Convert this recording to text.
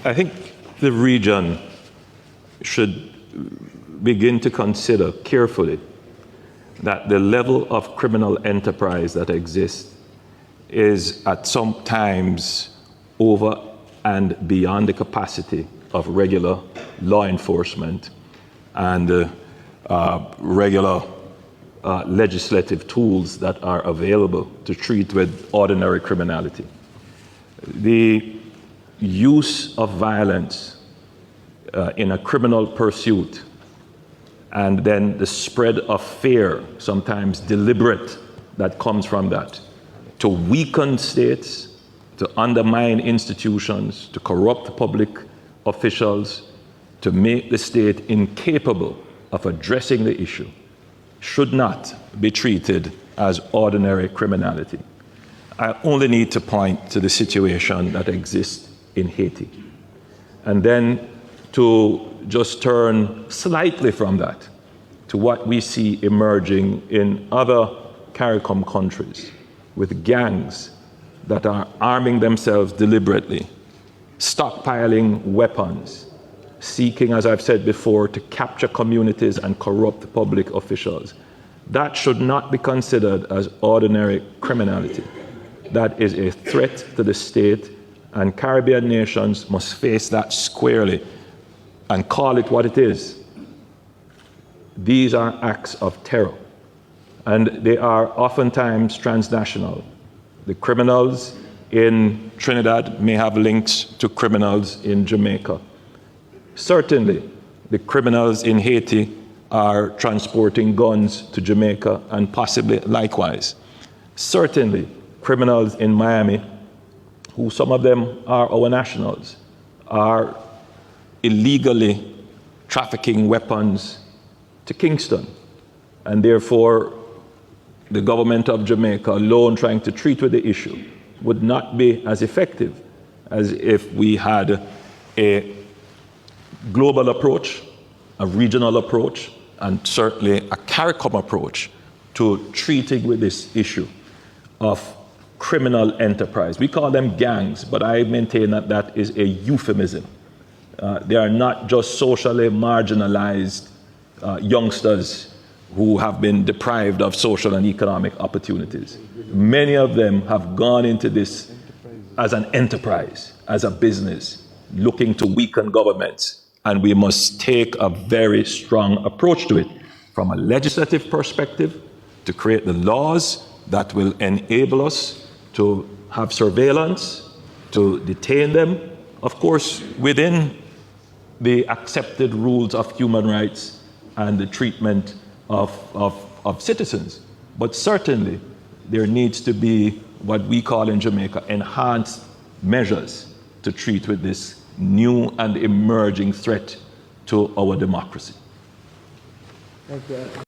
I think the region should begin to consider carefully that the level of criminal enterprise that exists is at some times over and beyond the capacity of regular law enforcement and regular legislative tools that are available to treat with ordinary criminality. The use of violence in a criminal pursuit and then the spread of fear, sometimes deliberate, that comes from that, to weaken states, to undermine institutions, to corrupt public officials, to make the state incapable of addressing the issue, should not be treated as ordinary criminality. I only need to point to the situation that exists in Haiti. And then to just turn slightly from that to what we see emerging in other CARICOM countries with gangs that are arming themselves deliberately, stockpiling weapons, seeking, as I've said before, to capture communities and corrupt public officials. That should not be considered as ordinary criminality. That is a threat to the state, and Caribbean nations must face that squarely and call it what it is. These are acts of terror, and they are oftentimes transnational. The criminals in Trinidad may have links to criminals in Jamaica. Certainly, the criminals in Haiti are transporting guns to Jamaica and possibly likewise. Certainly, criminals in Miami, who some of them are our nationals, are illegally trafficking weapons to Kingston. And therefore, the government of Jamaica alone trying to treat with the issue would not be as effective as if we had a global approach, a regional approach, and certainly a CARICOM approach to treating with this issue of criminal enterprise. We call them gangs, but I maintain that that is a euphemism. They are not just socially marginalized youngsters who have been deprived of social and economic opportunities. Many of them have gone into this as an enterprise, as a business, looking to weaken governments. And we must take a very strong approach to it from a legislative perspective to create the laws that will enable us to have surveillance, to detain them, of course, within the accepted rules of human rights and the treatment of citizens. But certainly, there needs to be what we call in Jamaica enhanced measures to treat with this new and emerging threat to our democracy. Thank you.